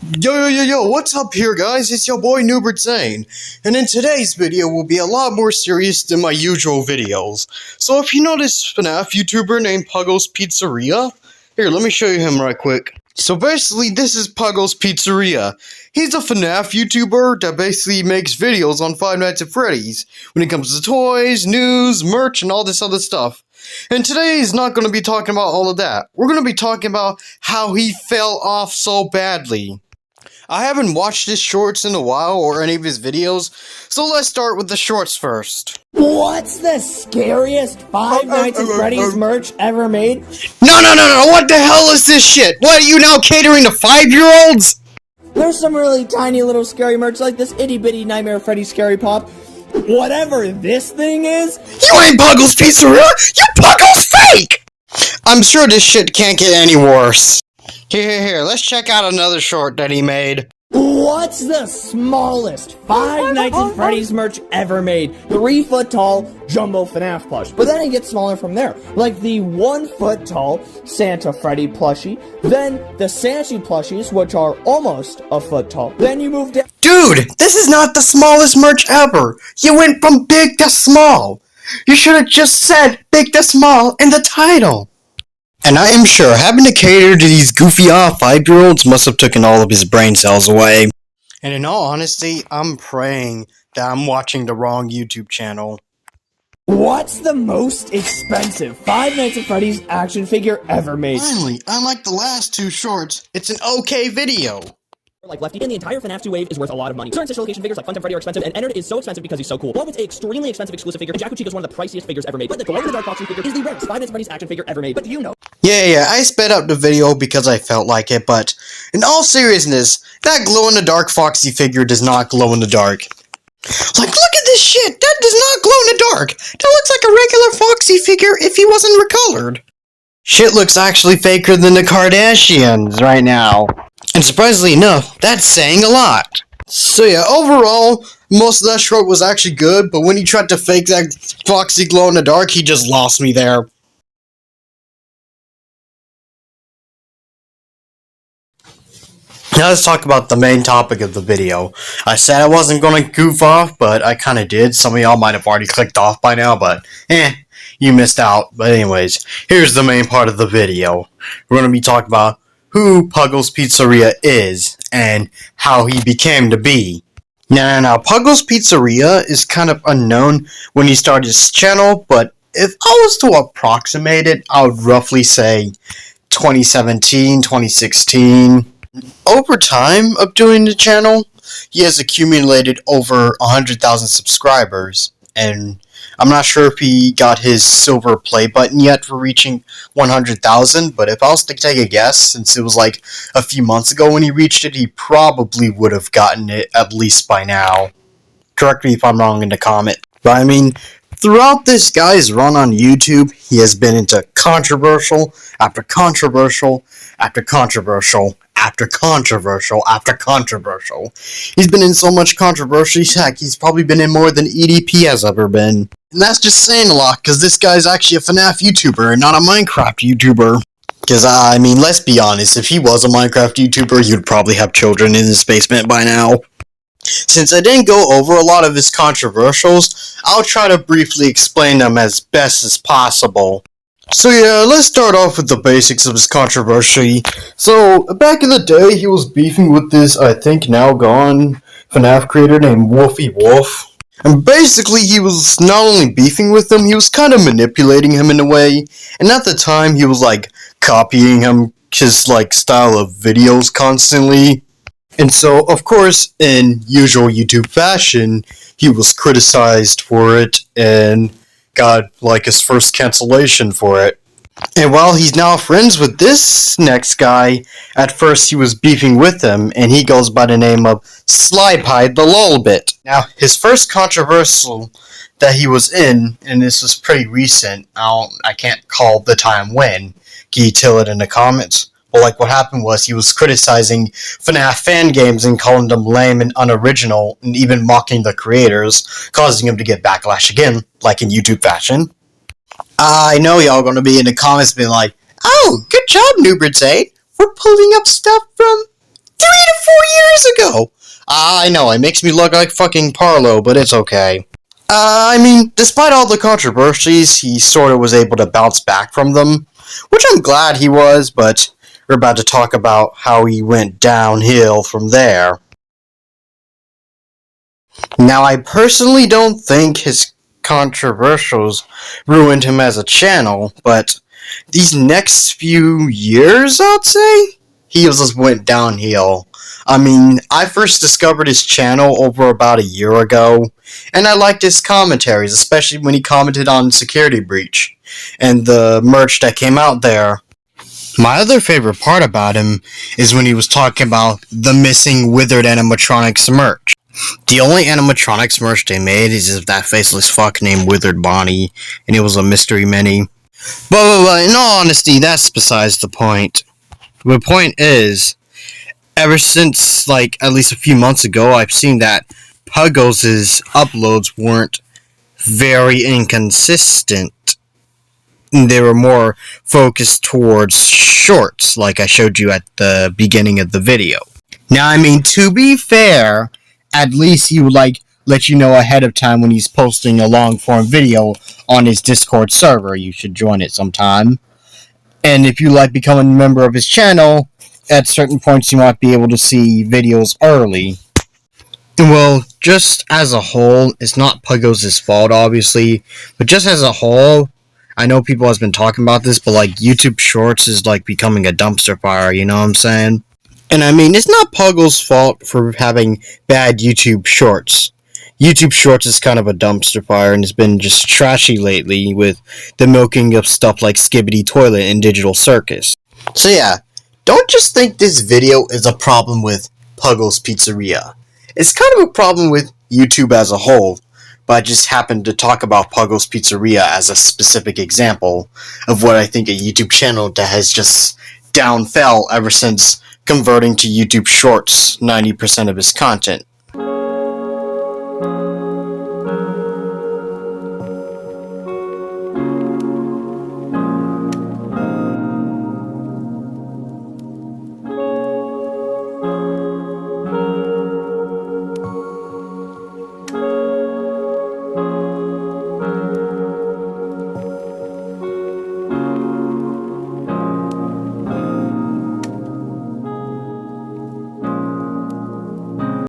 Yo, what's up here, guys? It's your boy Newbert Zane, and in today's video will be a lot more serious than my usual videos. So if you know this FNAF YouTuber named Puggo's Pizzaria, here, let me show you him right quick. So basically, this is Puggo's Pizzaria. He's a FNAF YouTuber that basically makes videos on Five Nights at Freddy's when it comes to toys, news, merch, and all this other stuff. And today is not going to be talking about all of that. We're going to be talking about how he fell off so badly. I haven't watched his shorts in a while or any of his videos, so let's start with the shorts first. What's the scariest Five Nights at Freddy's merch ever made? No, what the hell is this shit? What, are you now catering to 5-year-olds? There's some really tiny little scary merch like this itty bitty Nightmare Freddy Scary Pop. Whatever this thing is... You ain't Puggo's Pizzaria! You Puggo's fake! I'm sure this shit can't get any worse. Here, let's check out another short that he made. What's the smallest Five Nights at Freddy's merch ever made? 3 foot tall jumbo FNAF plush. But then it gets smaller from there. Like the 1 foot tall Santa Freddy plushie. Then the Sanchi plushies, which are almost a foot tall. Then you move down. Dude, this is not the smallest merch ever. You went from big to small. You should have just said big to small in the title. And I am sure having to cater to these goofy-off 5-year-olds must have taken all of his brain cells away. And in all honesty, I'm praying that I'm watching the wrong YouTube channel. What's the most expensive Five Nights at Freddy's action figure ever made? Finally, unlike the last two shorts, it's an okay video. Like Lefty, and the entire FNAF 2 wave is worth a lot of money. Certain special location figures like Funtime Freddy are expensive, and Ennard is so expensive because he's so cool. Bob is an extremely expensive exclusive figure, and Jack Chica is one of the priciest figures ever made. But the glow-in-the-dark Foxy figure is the rarest Five Nights at Freddy's action figure ever made. But do you know? Yeah, I sped up the video because I felt like it, but in all seriousness, that glow-in-the-dark Foxy figure does not glow in the dark. Like, look at this shit! That does not glow in the dark! That looks like a regular Foxy figure if he wasn't recolored. Shit looks actually faker than the Kardashians right now. And surprisingly enough, that's saying a lot. So yeah, overall, most of that short was actually good, but when he tried to fake that Foxy glow in the dark, he just lost me there. Now let's talk about the main topic of the video. I said I wasn't going to goof off, but I kind of did. Some of y'all might have already clicked off by now, but you missed out. But anyways, here's the main part of the video. We're going to be talking about who Puggo's Pizzaria is and how he became to be. Now, Puggo's Pizzaria is kind of unknown when he started his channel, but if I was to approximate it, I would roughly say 2017, 2016. Over time of doing the channel, he has accumulated over 100,000 subscribers, and I'm not sure if he got his silver play button yet for reaching 100,000, but if I was to take a guess, since it was like a few months ago when he reached it, he probably would have gotten it at least by now. Correct me if I'm wrong in the comment. But I mean, throughout this guy's run on YouTube, he has been into controversial after controversial after controversial after controversial after controversial. He's been in so much controversy, heck, he's probably been in more than EDP has ever been. And that's just saying a lot, because this guy's actually a FNAF YouTuber and not a Minecraft YouTuber. Because, I mean, let's be honest, if he was a Minecraft YouTuber, he'd probably have children in his basement by now. Since I didn't go over a lot of his controversials, I'll try to briefly explain them as best as possible. So yeah, let's start off with the basics of his controversy. So, back in the day, he was beefing with this, I think now gone, FNAF creator named Wolfie Wolf. And basically, he was not only beefing with him, he was kind of manipulating him in a way. And at the time, he was like copying his like style of videos constantly. And so, of course, in usual YouTube fashion, he was criticized for it and got like his first cancellation for it. And while he's now friends with this next guy, at first he was beefing with him, and he goes by the name of Slypie the Lolbit. Now, his first controversial that he was in, and this was pretty recent, I can't call the time when, can you tell it in the comments? Well, like, what happened was he was criticizing FNAF fan games and calling them lame and unoriginal, and even mocking the creators, causing him to get backlash again, like in YouTube fashion. I know y'all gonna be in the comments being like, "Oh, good job, Newbert 8. We're pulling up stuff from 3 to Puggo. I know, it makes me look like fucking Parlo, but it's okay. I mean, despite all the controversies, he sort of was able to bounce back from them, which I'm glad he was, but we're about to talk about how he went downhill from there. Now, I personally don't think his controversials ruined him as a channel, but these next few years, I'd say, he just went downhill. I mean, I first discovered his channel over about a year ago, and I liked his commentaries, especially when he commented on Security Breach and the merch that came out there. My other favorite part about him is when he was talking about the missing withered animatronics merch. The only animatronics merch they made is of that faceless fuck named Withered Bonnie, and it was a mystery mini. But in all honesty, that's besides the point. The point is, ever since, at least a few months ago, I've seen that Puggo's uploads weren't very inconsistent. They were more focused towards shorts, like I showed you at the beginning of the video. Now, I mean, to be fair, at least he would, let you know ahead of time when he's posting a long-form video on his Discord server. You should join it sometime. And if you become a member of his channel, at certain points you might be able to see videos early. Well, just as a whole, it's not Puggo's fault, obviously, but just as a whole, I know people has been talking about this, but YouTube Shorts is becoming a dumpster fire, you know what I'm saying? And I mean, it's not Puggo's fault for having bad YouTube Shorts. YouTube Shorts is kind of a dumpster fire and has been just trashy lately with the milking of stuff like Skibbity Toilet and Digital Circus. So yeah, don't just think this video is a problem with Puggo's Pizzaria. It's kind of a problem with YouTube as a whole, but I just happened to talk about Puggo's Pizzaria as a specific example of what I think a YouTube channel that has just downfell ever since converting to YouTube Shorts 90% of his content.